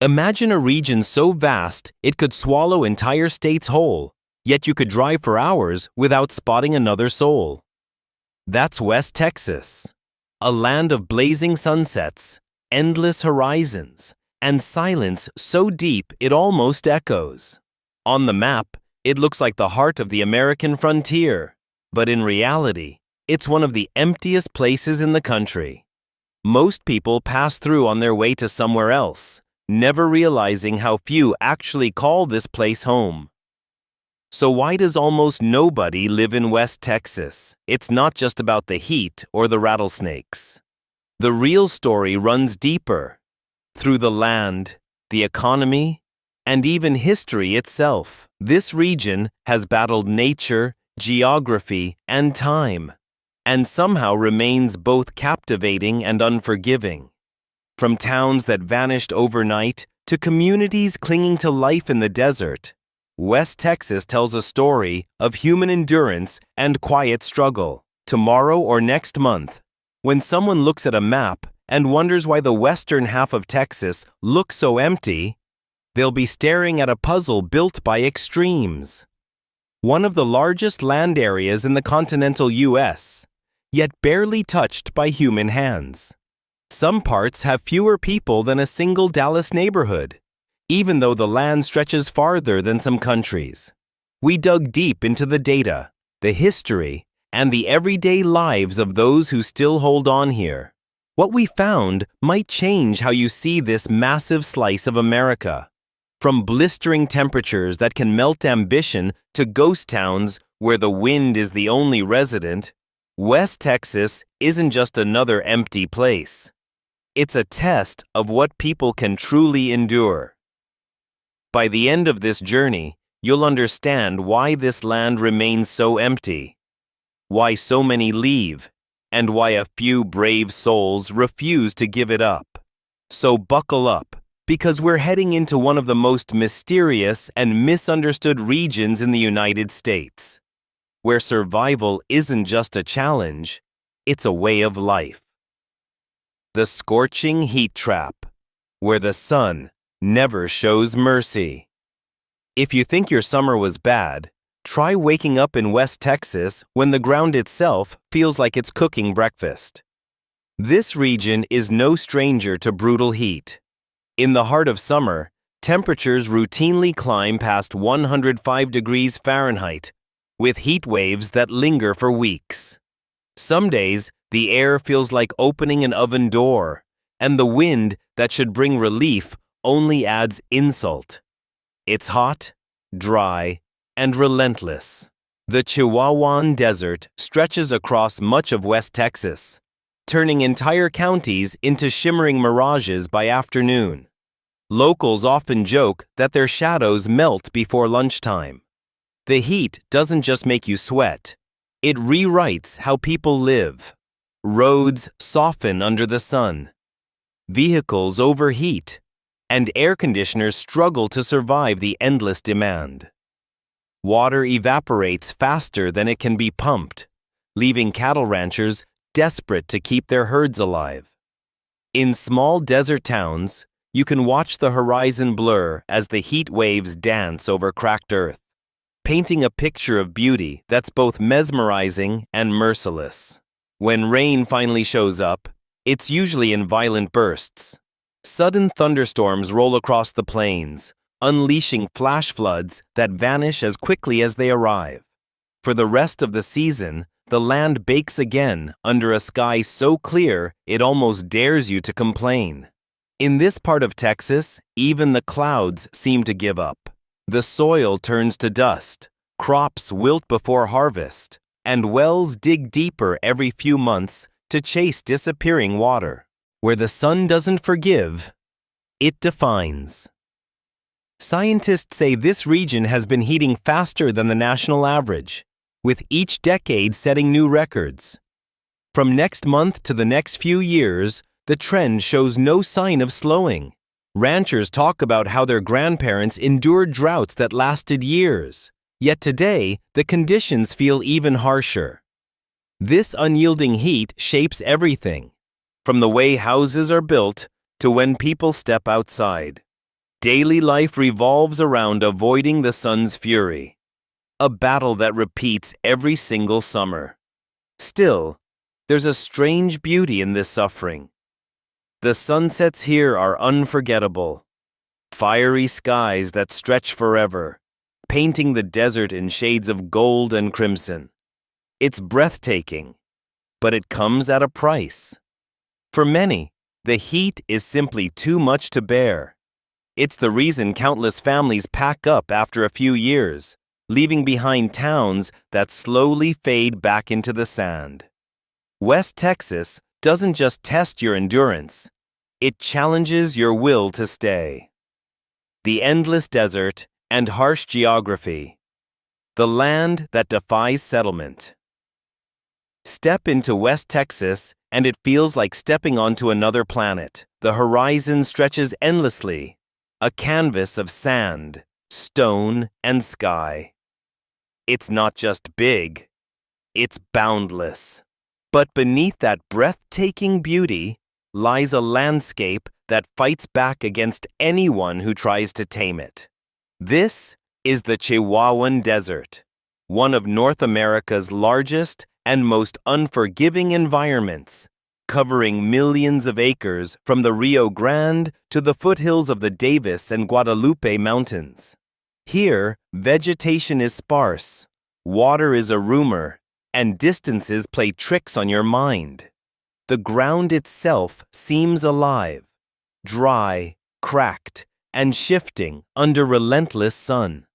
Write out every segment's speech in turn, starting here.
Imagine a region so vast it could swallow entire states whole, yet you could drive for hours without spotting another soul. That's West Texas, a land of blazing sunsets, endless horizons, and silence so deep it almost echoes. On the map, it looks like the heart of the American frontier, but in reality, it's one of the emptiest places in the country. Most people pass through on their way to somewhere else, never realizing how few actually call this place home. So why does almost nobody live in West Texas? It's not just about the heat or the rattlesnakes. The real story runs deeper, through the land, the economy, and even history itself. This region has battled nature, geography, and time, and somehow remains both captivating and unforgiving. From towns that vanished overnight to communities clinging to life in the desert, West Texas tells a story of human endurance and quiet struggle. Tomorrow or next month, when someone looks at a map and wonders why the western half of Texas looks so empty, they'll be staring at a puzzle built by extremes. One of the largest land areas in the continental U.S., yet barely touched by human hands. Some parts have fewer people than a single Dallas neighborhood, even though the land stretches farther than some countries. We dug deep into the data, the history, and the everyday lives of those who still hold on here. What we found might change how you see this massive slice of America. From blistering temperatures that can melt ambition to ghost towns where the wind is the only resident, West Texas isn't just another empty place. It's a test of what people can truly endure. By the end of this journey, you'll understand why this land remains so empty, why so many leave, and why a few brave souls refuse to give it up. So buckle up, because we're heading into one of the most mysterious and misunderstood regions in the United States, where survival isn't just a challenge, it's a way of life. The scorching heat trap, where the sun never shows mercy. If you think your summer was bad, try waking up in West Texas when the ground itself feels like it's cooking breakfast. This region is no stranger to brutal heat. In the heart of summer, temperatures routinely climb past 105 degrees Fahrenheit, with heat waves that linger for weeks. Some days, the air feels like opening an oven door, and the wind that should bring relief only adds insult. It's hot, dry, and relentless. The Chihuahuan Desert stretches across much of West Texas, turning entire counties into shimmering mirages by afternoon. Locals often joke that their shadows melt before lunchtime. The heat doesn't just make you sweat, it rewrites how people live. Roads soften under the sun. Vehicles overheat, and air conditioners struggle to survive the endless demand. Water evaporates faster than it can be pumped, leaving cattle ranchers desperate to keep their herds alive. In small desert towns, you can watch the horizon blur as the heat waves dance over cracked earth, painting a picture of beauty that's both mesmerizing and merciless. When rain finally shows up, it's usually in violent bursts. Sudden thunderstorms roll across the plains, unleashing flash floods that vanish as quickly as they arrive. For the rest of the season, the land bakes again under a sky so clear it almost dares you to complain. In this part of Texas, even the clouds seem to give up. The soil turns to dust, crops wilt before harvest, and wells dig deeper every few months to chase disappearing water. Where the sun doesn't forgive, it defines. Scientists say this region has been heating faster than the national average, with each decade setting new records. From next month to the next few years, the trend shows no sign of slowing. Ranchers talk about how their grandparents endured droughts that lasted years, yet today the conditions feel even harsher. This unyielding heat shapes everything, from the way houses are built to when people step outside. Daily life revolves around avoiding the sun's fury, a battle that repeats every single summer. Still, there's a strange beauty in this suffering. The sunsets here are unforgettable. Fiery skies that stretch forever, painting the desert in shades of gold and crimson. It's breathtaking, but it comes at a price. For many, the heat is simply too much to bear. It's the reason countless families pack up after a few years, leaving behind towns that slowly fade back into the sand. West Texas doesn't just test your endurance, it challenges your will to stay. The endless desert and harsh geography. The land that defies settlement. Step into West Texas and it feels like stepping onto another planet. The horizon stretches endlessly, a canvas of sand, stone, and sky. It's not just big, it's boundless. But beneath that breathtaking beauty lies a landscape that fights back against anyone who tries to tame it. This is the Chihuahuan Desert, one of North America's largest and most unforgiving environments, covering millions of acres from the Rio Grande to the foothills of the Davis and Guadalupe Mountains. Here, vegetation is sparse, water is a rumor, and distances play tricks on your mind. The ground itself seems alive, dry, cracked, and shifting under relentless sun.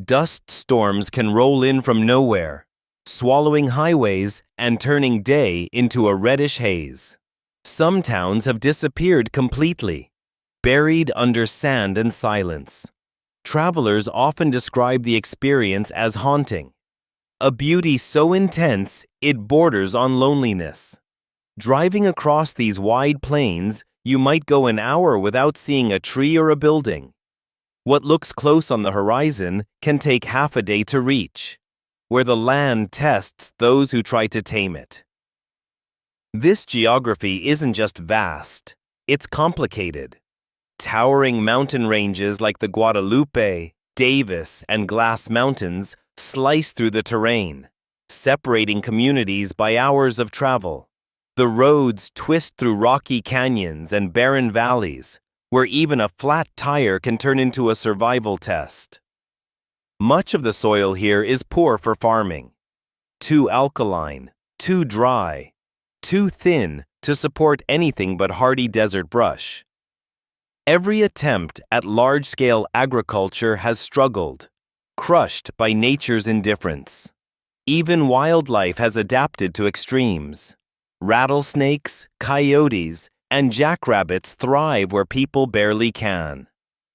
Dust storms can roll in from nowhere, swallowing highways and turning day into a reddish haze. Some towns have disappeared completely, buried under sand and silence. Travelers often describe the experience as haunting, a beauty so intense it borders on loneliness. Driving across these wide plains, you might go an hour without seeing a tree or a building. What looks close on the horizon can take half a day to reach, where the land tests those who try to tame it. This geography isn't just vast, it's complicated. Towering mountain ranges like the Guadalupe, Davis, and Glass Mountains slice through the terrain, separating communities by hours of travel. The roads twist through rocky canyons and barren valleys, where even a flat tire can turn into a survival test. Much of the soil here is poor for farming. Too alkaline, too dry, too thin to support anything but hardy desert brush. Every attempt at large-scale agriculture has struggled, crushed by nature's indifference. Even wildlife has adapted to extremes. Rattlesnakes, coyotes, and jackrabbits thrive where people barely can.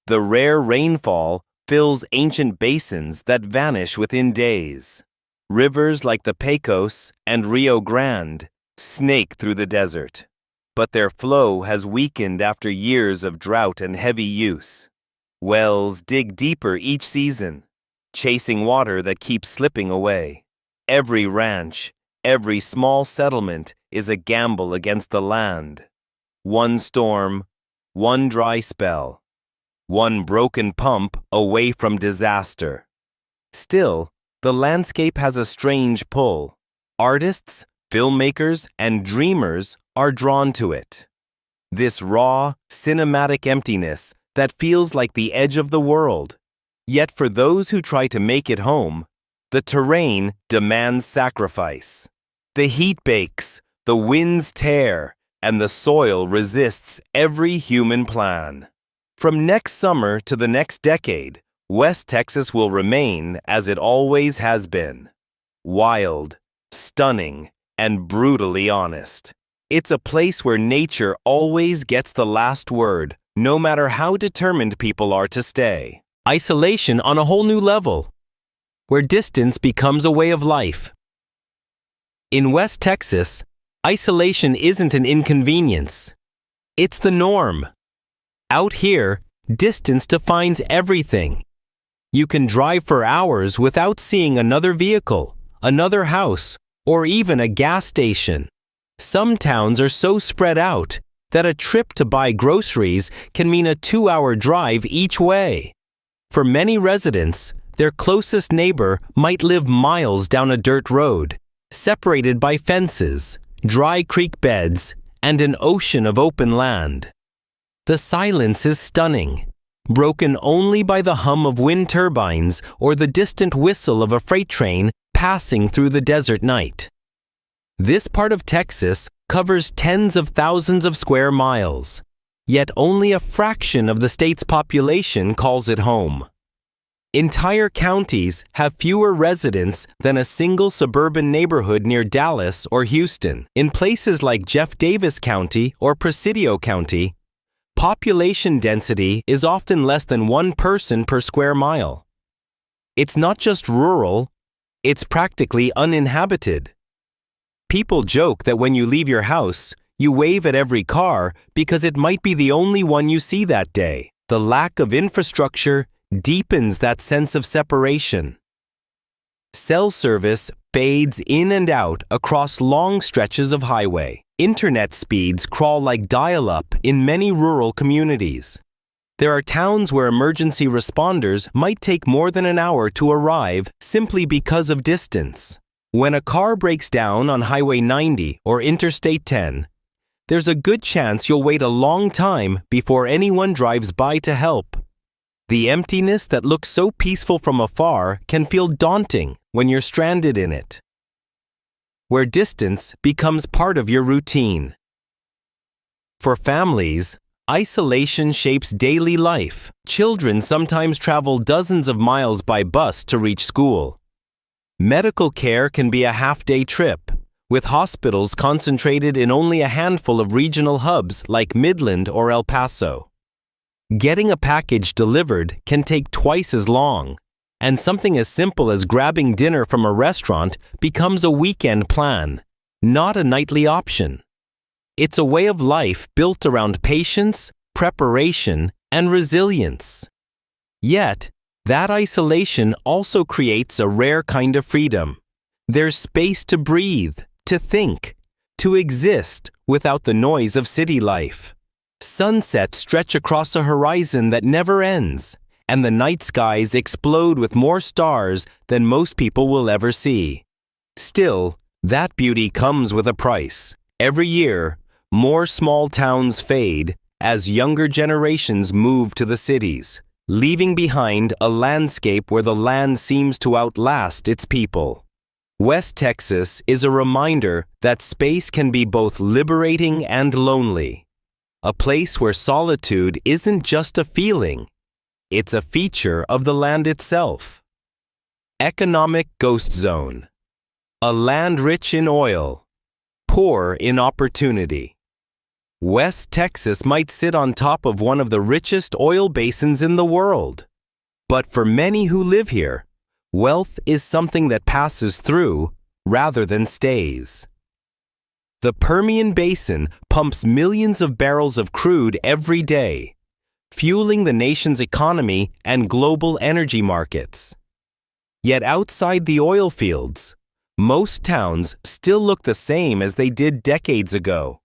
The rare rainfall fills ancient basins that vanish within days. Rivers like the Pecos and Rio Grande snake through the desert, but their flow has weakened after years of drought and heavy use. Wells dig deeper each season, chasing water that keeps slipping away. Every ranch, every small settlement is a gamble against the land. One storm, one dry spell, one broken pump away from disaster. Still, the landscape has a strange pull. Artists, filmmakers, and dreamers are drawn to it. This raw, cinematic emptiness that feels like the edge of the world. Yet for those who try to make it home, the terrain demands sacrifice. The heat bakes, the winds tear, and the soil resists every human plan. From next summer to the next decade, West Texas will remain as it always has been. Wild, stunning, and brutally honest. It's a place where nature always gets the last word, no matter how determined people are to stay. Isolation on a whole new level, where distance becomes a way of life. In West Texas, isolation isn't an inconvenience. It's the norm. Out here, distance defines everything. You can drive for hours without seeing another vehicle, another house, or even a gas station. Some towns are so spread out, that a trip to buy groceries can mean a 2-hour drive each way. For many residents, their closest neighbor might live miles down a dirt road, separated by fences, dry creek beds, and an ocean of open land. The silence is stunning, broken only by the hum of wind turbines or the distant whistle of a freight train passing through the desert night. This part of Texas covers tens of thousands of square miles, yet only a fraction of the state's population calls it home. Entire counties have fewer residents than a single suburban neighborhood near Dallas or Houston. In places like Jeff Davis County or Presidio County, population density is often less than 1 person per square mile. It's not just rural, it's practically uninhabited. People joke that when you leave your house, you wave at every car because it might be the only one you see that day. The lack of infrastructure deepens that sense of separation. Cell service fades in and out across long stretches of highway. Internet speeds crawl like dial-up in many rural communities. There are towns where emergency responders might take more than an hour to arrive simply because of distance. When a car breaks down on Highway 90 or Interstate 10, there's a good chance you'll wait a long time before anyone drives by to help. The emptiness that looks so peaceful from afar can feel daunting when you're stranded in it, where distance becomes part of your routine. For families, isolation shapes daily life. Children sometimes travel dozens of miles by bus to reach school. Medical care can be a half-day trip, with hospitals concentrated in only a handful of regional hubs like Midland or El Paso. Getting a package delivered can take twice as long, and something as simple as grabbing dinner from a restaurant becomes a weekend plan, not a nightly option. It's a way of life built around patience, preparation, and resilience. Yet, that isolation also creates a rare kind of freedom. There's space to breathe, to think, to exist without the noise of city life. Sunsets stretch across a horizon that never ends, and the night skies explode with more stars than most people will ever see. Still, that beauty comes with a price. Every year, more small towns fade as younger generations move to the cities, leaving behind a landscape where the land seems to outlast its people. West Texas is a reminder that space can be both liberating and lonely. A place where solitude isn't just a feeling, it's a feature of the land itself. Economic ghost zone. A land rich in oil, poor in opportunity. West Texas might sit on top of one of the richest oil basins in the world. But for many who live here, wealth is something that passes through rather than stays. The Permian Basin pumps millions of barrels of crude every day, fueling the nation's economy and global energy markets. Yet outside the oil fields, most towns still look the same as they did decades ago.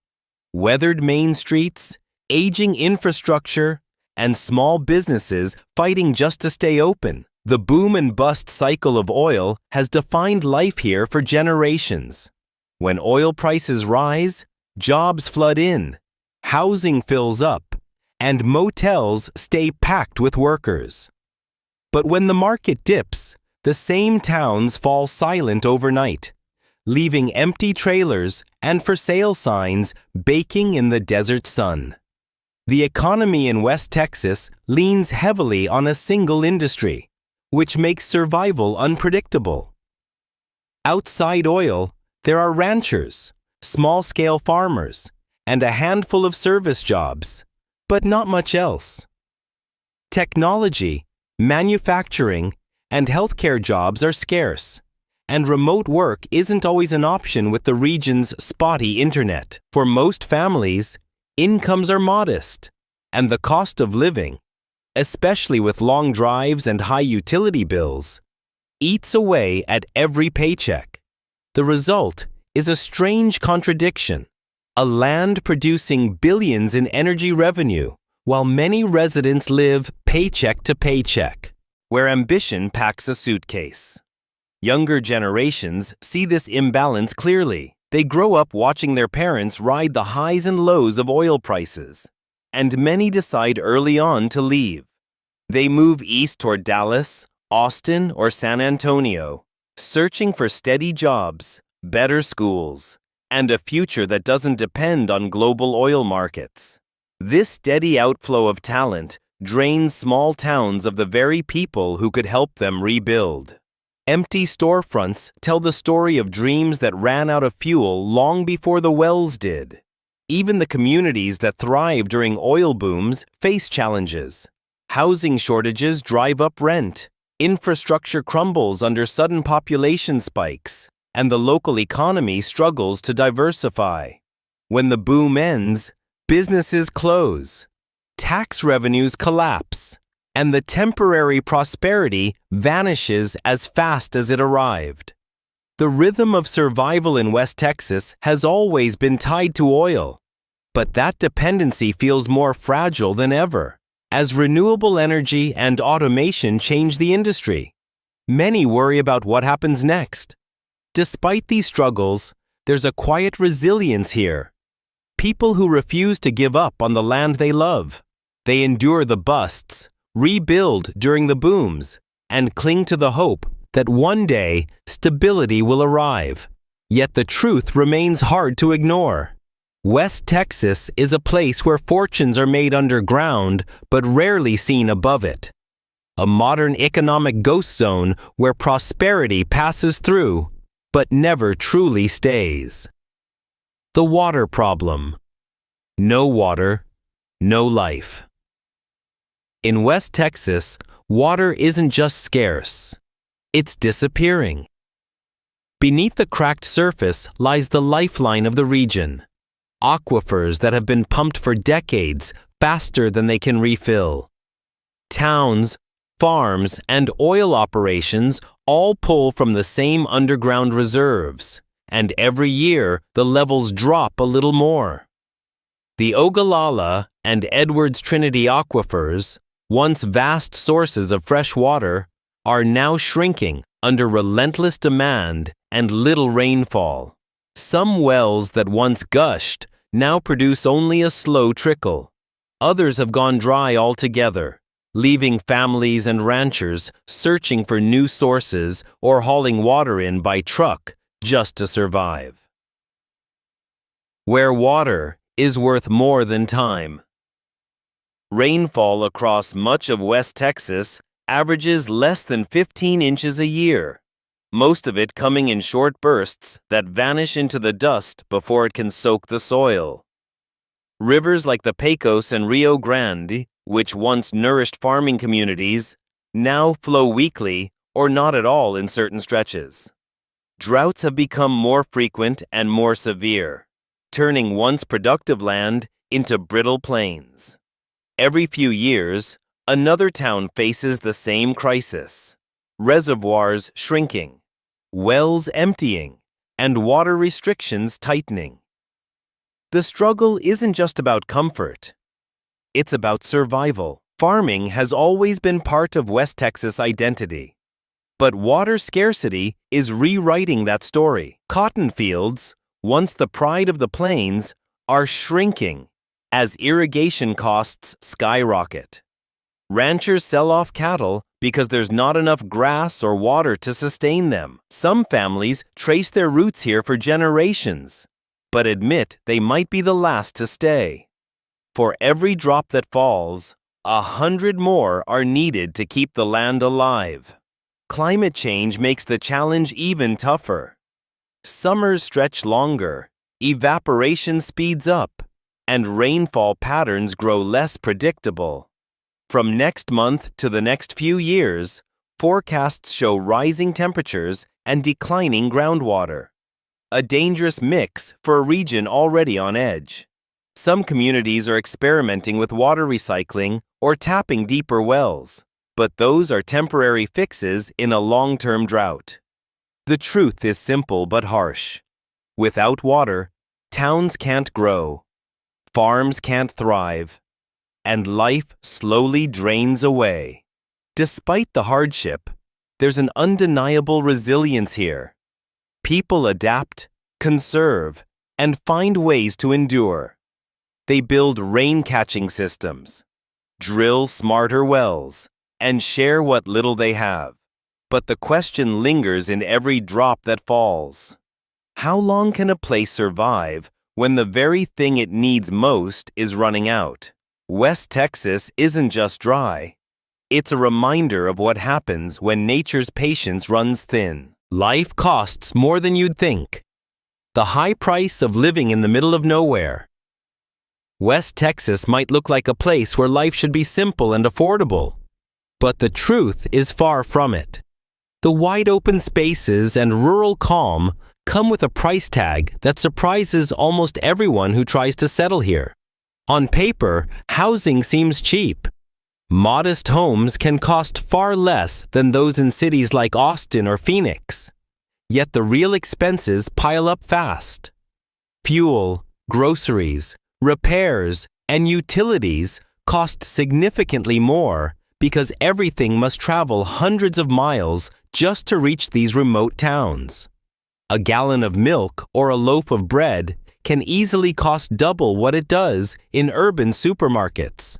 Weathered main streets, aging infrastructure, and small businesses fighting just to stay open. The boom and bust cycle of oil has defined life here for generations. When oil prices rise, jobs flood in, housing fills up, and motels stay packed with workers. But when the market dips, the same towns fall silent overnight, leaving empty trailers and for sale signs baking in the desert sun. The economy in West Texas leans heavily on a single industry, which makes survival unpredictable. Outside oil, there are ranchers, small-scale farmers, and a handful of service jobs, but not much else. Technology, manufacturing, and healthcare jobs are scarce, and remote work isn't always an option with the region's spotty internet. For most families, incomes are modest, and the cost of living, especially with long drives and high utility bills, eats away at every paycheck. The result is a strange contradiction. a land producing billions in energy revenue, while many residents live paycheck to paycheck, where ambition packs a suitcase. Younger generations see this imbalance clearly. They grow up watching their parents ride the highs and lows of oil prices, and many decide early on to leave. They move east toward Dallas, Austin, or San Antonio, searching for steady jobs, better schools, and a future that doesn't depend on global oil markets. This steady outflow of talent drains small towns of the very people who could help them rebuild. Empty storefronts tell the story of dreams that ran out of fuel long before the wells did. Even the communities that thrive during oil booms face challenges. Housing shortages drive up rent, infrastructure crumbles under sudden population spikes, and the local economy struggles to diversify. When the boom ends, businesses close, tax revenues collapse, and the temporary prosperity vanishes as fast as it arrived. The rhythm of survival in West Texas has always been tied to oil, but that dependency feels more fragile than ever as renewable energy and automation change the industry. Many worry about what happens next. Despite these struggles, there's a quiet resilience here. People who refuse to give up on the land they love. They endure the busts, rebuild during the booms, and cling to the hope that one day stability will arrive. Yet the truth remains hard to ignore. West Texas is a place where fortunes are made underground but rarely seen above it. A modern economic ghost zone where prosperity passes through but never truly stays. The water problem. No water, no life. In West Texas, water isn't just scarce, it's disappearing. Beneath the cracked surface lies the lifeline of the region. Aquifers that have been pumped for decades faster than they can refill. Towns, farms, and oil operations all pull from the same underground reserves, and every year the levels drop a little more. The Ogallala and Edwards Trinity aquifers, once vast sources of fresh water, are now shrinking under relentless demand and little rainfall. Some wells that once gushed now produce only a slow trickle. Others have gone dry altogether, leaving families and ranchers searching for new sources or hauling water in by truck just to survive. Where water is worth more than time. Rainfall across much of West Texas averages less than 15 inches a year, most of it coming in short bursts that vanish into the dust before it can soak the soil. Rivers like the Pecos and Rio Grande, which once nourished farming communities, now flow weakly or not at all in certain stretches. Droughts have become more frequent and more severe, turning once productive land into brittle plains. Every few years, another town faces the same crisis: reservoirs shrinking, wells emptying, and water restrictions tightening. The struggle isn't just about comfort. It's about survival. Farming has always been part of West Texas identity. But water scarcity is rewriting that story. Cotton fields, once the pride of the plains, are shrinking as irrigation costs skyrocket. Ranchers sell off cattle because there's not enough grass or water to sustain them. Some families trace their roots here for generations, but admit they might be the last to stay. For every drop that falls, 100 more are needed to keep the land alive. Climate change makes the challenge even tougher. Summers stretch longer, evaporation speeds up, and rainfall patterns grow less predictable. From next month to the next few years, forecasts show rising temperatures and declining groundwater, a dangerous mix for a region already on edge. Some communities are experimenting with water recycling or tapping deeper wells, but those are temporary fixes in a long-term drought. The truth is simple but harsh. Without water, Towns can't grow, farms can't thrive, and life slowly drains away. Despite the hardship, there's an undeniable resilience here. People adapt, conserve, and find ways to endure. They build rain-catching systems, drill smarter wells, and share what little they have. But the question lingers in every drop that falls. How long can a place survive when the very thing it needs most is running out? West Texas isn't just dry. It's a reminder of what happens when nature's patience runs thin. Life costs more than you'd think. The high price of living in the middle of nowhere. West Texas might look like a place where life should be simple and affordable, but the truth is far from it. The wide open spaces and rural calm come with a price tag that surprises almost everyone who tries to settle here. On paper, housing seems cheap. Modest homes can cost far less than those in cities like Austin or Phoenix. Yet the real expenses pile up fast. Fuel, groceries, repairs, and utilities cost significantly more because everything must travel hundreds of miles just to reach these remote towns. A gallon of milk or a loaf of bread can easily cost double what it does in urban supermarkets.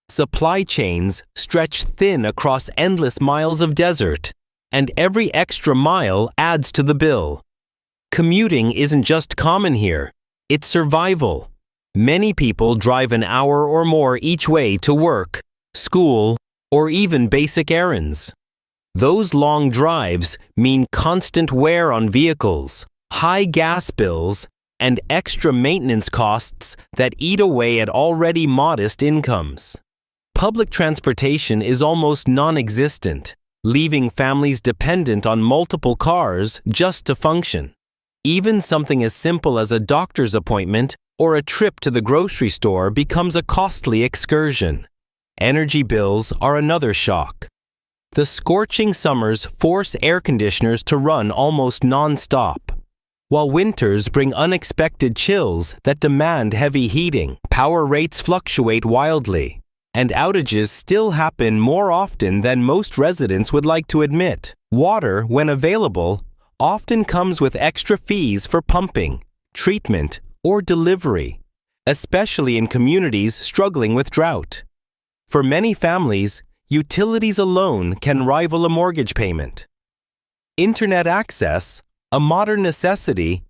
Supply chains stretch thin across endless miles of desert, and every extra mile adds to the bill. Commuting isn't just common here, it's survival. Many people drive an hour or more each way to work, school, or even basic errands. Those long drives mean constant wear on vehicles, high gas bills, and extra maintenance costs that eat away at already modest incomes. Public transportation is almost non-existent, leaving families dependent on multiple cars just to function. Even something as simple as a doctor's appointment or a trip to the grocery store becomes a costly excursion. Energy bills are another shock. The scorching summers force air conditioners to run almost non-stop, while winters bring unexpected chills that demand heavy heating. Power rates fluctuate wildly, and outages still happen more often than most residents would like to admit. Water, when available, often comes with extra fees for pumping, treatment, or delivery, especially in communities struggling with drought. For many families, utilities alone can rival a mortgage payment. Internet access, a modern necessity,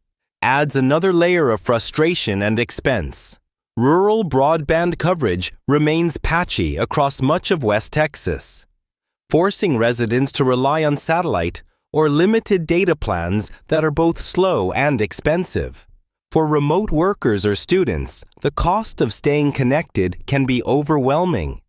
adds another layer of frustration and expense. Rural broadband coverage remains patchy across much of West Texas, forcing residents to rely on satellite or limited data plans that are both slow and expensive. For remote workers or students, the cost of staying connected can be overwhelming,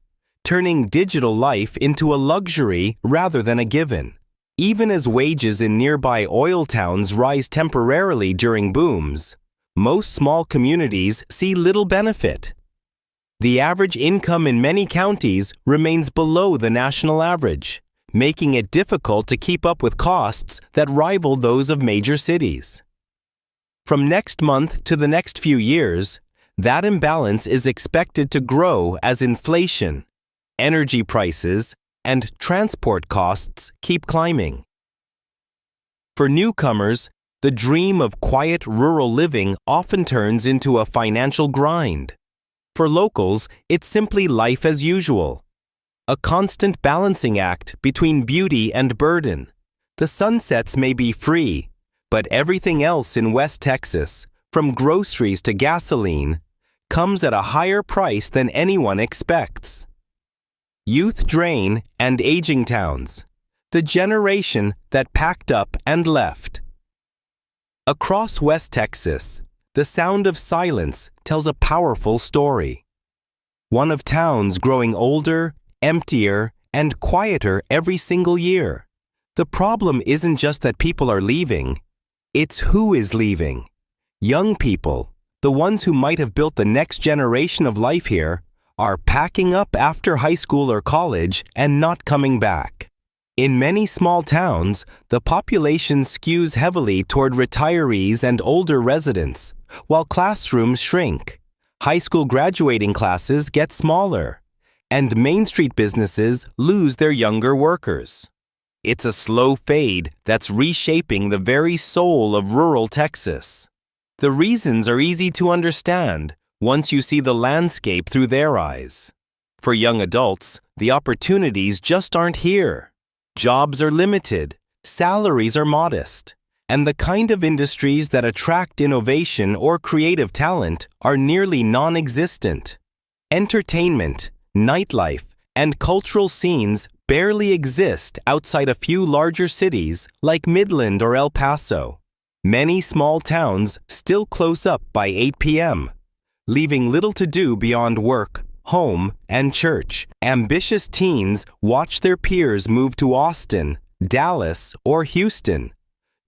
turning digital life into a luxury rather than a given. Even as wages in nearby oil towns rise temporarily during booms, most small communities see little benefit. The average income in many counties remains below the national average, making it difficult to keep up with costs that rival those of major cities. From next month to the next few years, that imbalance is expected to grow as inflation, energy prices, and transport costs keep climbing. For newcomers, the dream of quiet rural living often turns into a financial grind. For locals, it's simply life as usual, a constant balancing act between beauty and burden. The sunsets may be free, but everything else in West Texas, from groceries to gasoline, comes at a higher price than anyone expects. Youth drain and aging towns, the generation that packed up and left. Across West Texas, the sound of silence tells a powerful story. One of towns growing older, emptier, and quieter every single year. The problem isn't just that people are leaving, it's who is leaving. Young people, the ones who might have built the next generation of life here, are packing up after high school or college and not coming back. In many small towns, the population skews heavily toward retirees and older residents, while classrooms shrink. High school graduating classes get smaller, and Main Street businesses lose their younger workers. It's a slow fade that's reshaping the very soul of rural Texas. The reasons are easy to understand once you see the landscape through their eyes. For young adults, the opportunities just aren't here. Jobs are limited, salaries are modest, and the kind of industries that attract innovation or creative talent are nearly non-existent. Entertainment, nightlife, and cultural scenes barely exist outside a few larger cities like Midland or El Paso. Many small towns still close up by 8 p.m., leaving little to do beyond work, home, and church. Ambitious teens watch their peers move to Austin, Dallas, or Houston,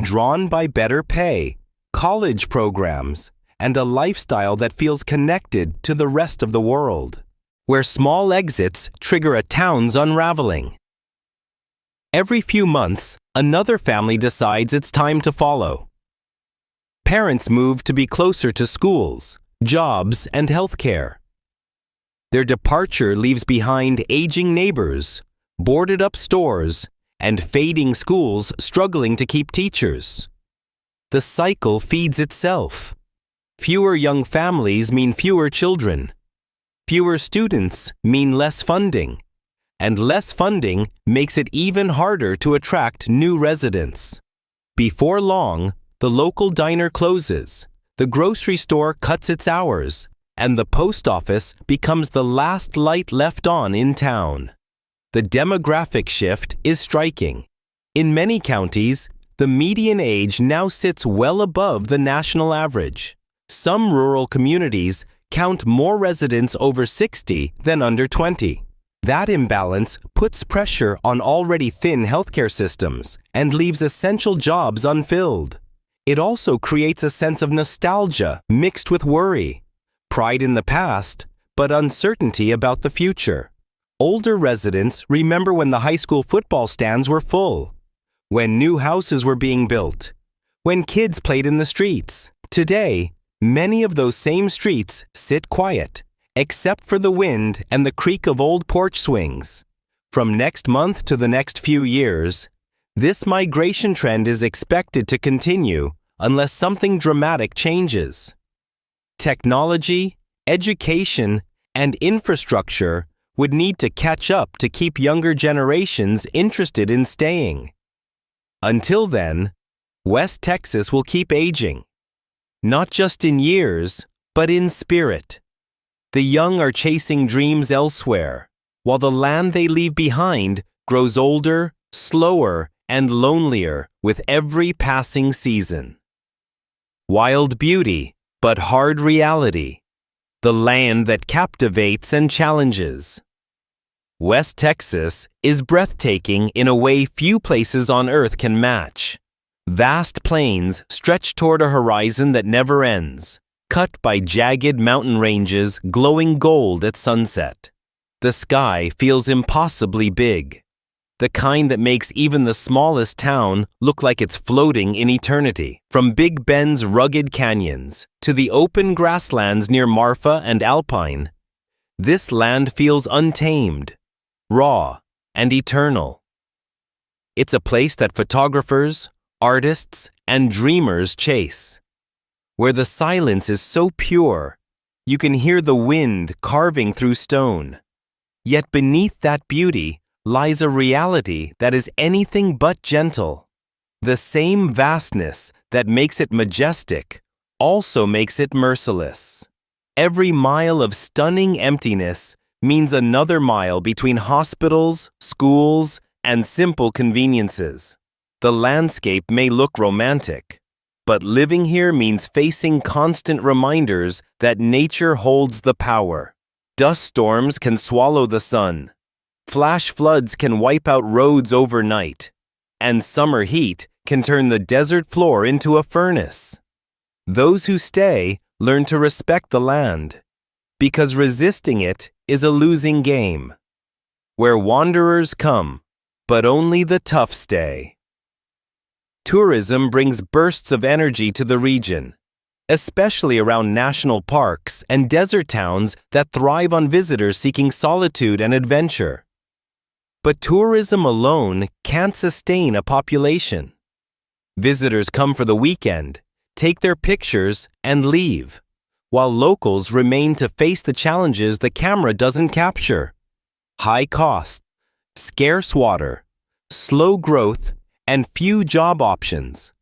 drawn by better pay, college programs, and a lifestyle that feels connected to the rest of the world, where small exits trigger a town's unraveling. Every few months, another family decides it's time to follow. Parents move to be closer to schools, jobs, and healthcare. Their departure leaves behind aging neighbors, boarded-up stores, and fading schools struggling to keep teachers. The cycle feeds itself. Fewer young families mean fewer children. Fewer students mean less funding. And less funding makes it even harder to attract new residents. Before long, the local diner closes, the grocery store cuts its hours, and the post office becomes the last light left on in town. The demographic shift is striking. In many counties, the median age now sits well above the national average. Some rural communities count more residents over 60 than under 20. That imbalance puts pressure on already thin healthcare systems and leaves essential jobs unfilled. It also creates a sense of nostalgia mixed with worry. Pride in the past, but uncertainty about the future. Older residents remember when the high school football stands were full, when new houses were being built, when kids played in the streets. Today, many of those same streets sit quiet, except for the wind and the creak of old porch swings. From next month to the next few years, this migration trend is expected to continue unless something dramatic changes. Technology, education, and infrastructure would need to catch up to keep younger generations interested in staying. Until then, West Texas will keep aging, not just in years, but in spirit. The young are chasing dreams elsewhere, while the land they leave behind grows older, slower, and lonelier with every passing season. Wild beauty, but hard reality. The land that captivates and challenges. West Texas is breathtaking in a way few places on Earth can match. Vast plains stretch toward a horizon that never ends, cut by jagged mountain ranges glowing gold at sunset. The sky feels impossibly big, the kind that makes even the smallest town look like it's floating in eternity. From Big Bend's rugged canyons to the open grasslands near Marfa and Alpine, this land feels untamed, raw, and eternal. It's a place that photographers, artists, and dreamers chase, where the silence is so pure you can hear the wind carving through stone. Yet beneath that beauty lies a reality that is anything but gentle. The same vastness that makes it majestic also makes it merciless. Every mile of stunning emptiness means another mile between hospitals, schools, and simple conveniences. The landscape may look romantic, but living here means facing constant reminders that nature holds the power. Dust storms can swallow the sun. Flash floods can wipe out roads overnight, and summer heat can turn the desert floor into a furnace. Those who stay learn to respect the land, because resisting it is a losing game. Where wanderers come, but only the tough stay. Tourism brings bursts of energy to the region, especially around national parks and desert towns that thrive on visitors seeking solitude and adventure. But tourism alone can't sustain a population. Visitors come for the weekend, take their pictures, and leave, while locals remain to face the challenges the camera doesn't capture: high cost, scarce water, slow growth, and few job options.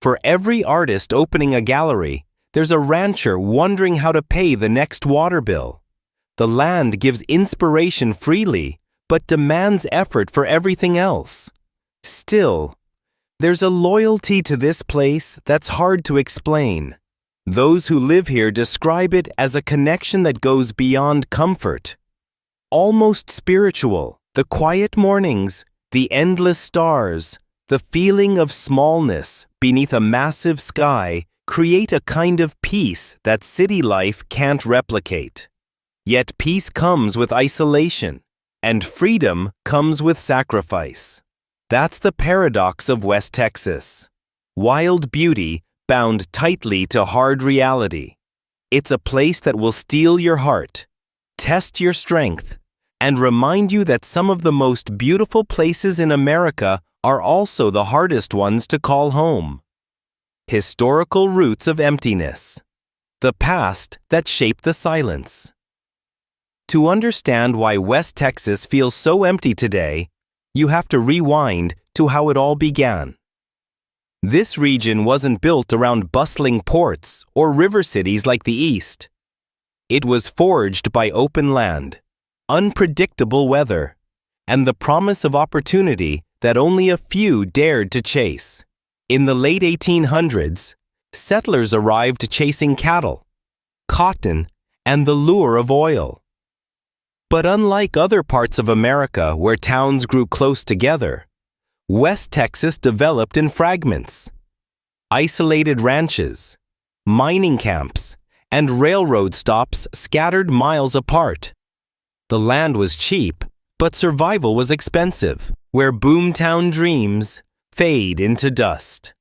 For every artist opening a gallery, there's a rancher wondering how to pay the next water bill. The land gives inspiration freely, but demands effort for everything else. Still, there's a loyalty to this place that's hard to explain. Those who live here describe it as a connection that goes beyond comfort. Almost spiritual, the quiet mornings, the endless stars, the feeling of smallness beneath a massive sky create a kind of peace that city life can't replicate. Yet peace comes with isolation, and freedom comes with sacrifice. That's the paradox of West Texas. Wild beauty bound tightly to hard reality. It's a place that will steal your heart, test your strength, and remind you that some of the most beautiful places in America are also the hardest ones to call home. Historical roots of emptiness. The past that shaped the silence. To understand why West Texas feels so empty today, you have to rewind to how it all began. This region wasn't built around bustling ports or river cities like the East. It was forged by open land, unpredictable weather, and the promise of opportunity that only a few dared to chase. In the late 1800s, settlers arrived chasing cattle, cotton, and the lure of oil. But unlike other parts of America where towns grew close together, West Texas developed in fragments. Isolated ranches, mining camps, and railroad stops scattered miles apart. The land was cheap, but survival was expensive, where boomtown dreams fade into dust.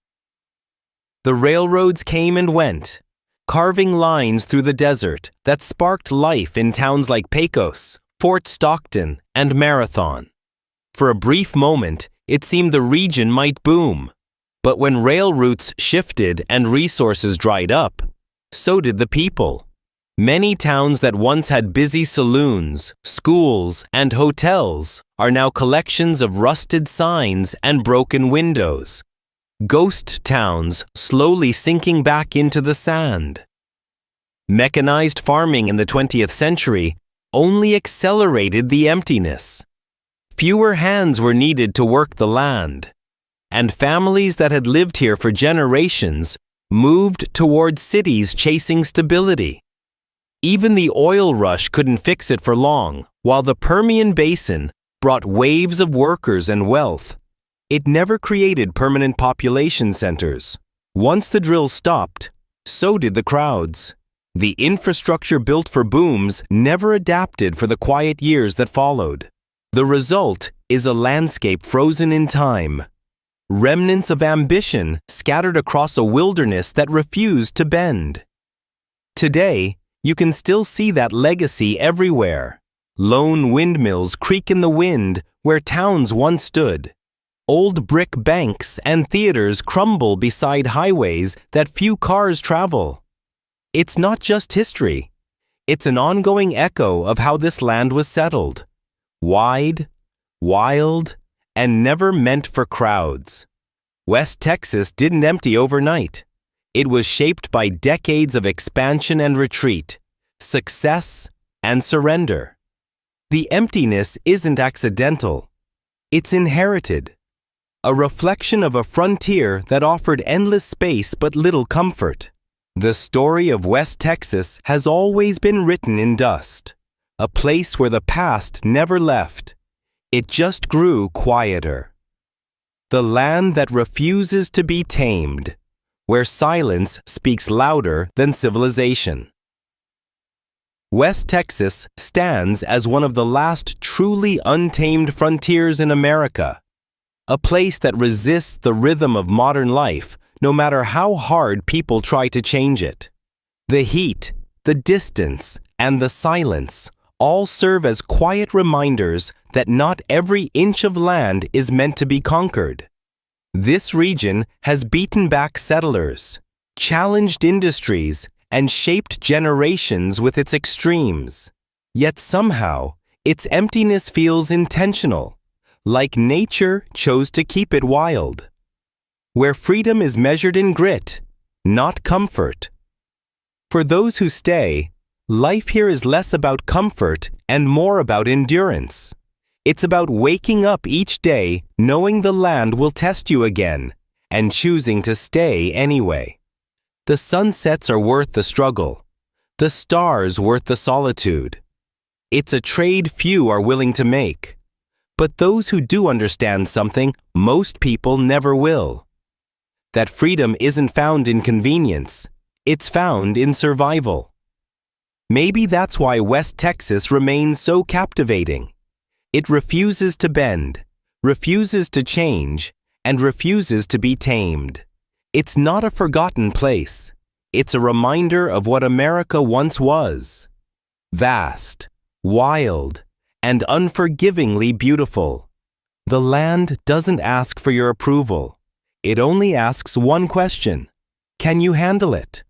The railroads came and went, carving lines through the desert that sparked life in towns like Pecos, Fort Stockton, and Marathon. For a brief moment, it seemed the region might boom. But when rail routes shifted and resources dried up, so did the people. Many towns that once had busy saloons, schools, and hotels are now collections of rusted signs and broken windows. Ghost towns slowly sinking back into the sand. Mechanized farming in the 20th century only accelerated the emptiness. Fewer hands were needed to work the land, and families that had lived here for generations moved toward cities chasing stability. Even the oil rush couldn't fix it for long, while the Permian Basin brought waves of workers and wealth. It never created permanent population centers. Once the drills stopped, so did the crowds. The infrastructure built for booms never adapted for the quiet years that followed. The result is a landscape frozen in time. Remnants of ambition scattered across a wilderness that refused to bend. Today, you can still see that legacy everywhere. Lone windmills creak in the wind where towns once stood. Old brick banks and theaters crumble beside highways that few cars travel. It's not just history. It's an ongoing echo of how this land was settled. Wide, wild, and never meant for crowds. West Texas didn't empty overnight. It was shaped by decades of expansion and retreat, success and surrender. The emptiness isn't accidental. It's inherited. A reflection of a frontier that offered endless space but little comfort. The story of West Texas has always been written in dust, a place where the past never left. It just grew quieter. The land that refuses to be tamed, where silence speaks louder than civilization. West Texas stands as one of the last truly untamed frontiers in America, a place that resists the rhythm of modern life, no matter how hard people try to change it. The heat, the distance, and the silence all serve as quiet reminders that not every inch of land is meant to be conquered. This region has beaten back settlers, challenged industries, and shaped generations with its extremes. Yet somehow, its emptiness feels intentional, like nature chose to keep it wild. Where freedom is measured in grit, not comfort. For those who stay, life here is less about comfort and more about endurance. It's about waking up each day knowing the land will test you again and choosing to stay anyway. The sunsets are worth the struggle, the stars worth the solitude. It's a trade few are willing to make. But those who do understand something, most people never will. That freedom isn't found in convenience, it's found in survival. Maybe that's why West Texas remains so captivating. It refuses to bend, refuses to change, and refuses to be tamed. It's not a forgotten place. It's a reminder of what America once was. Vast, wild, and unforgivingly beautiful. The land doesn't ask for your approval. It only asks one question: can you handle it?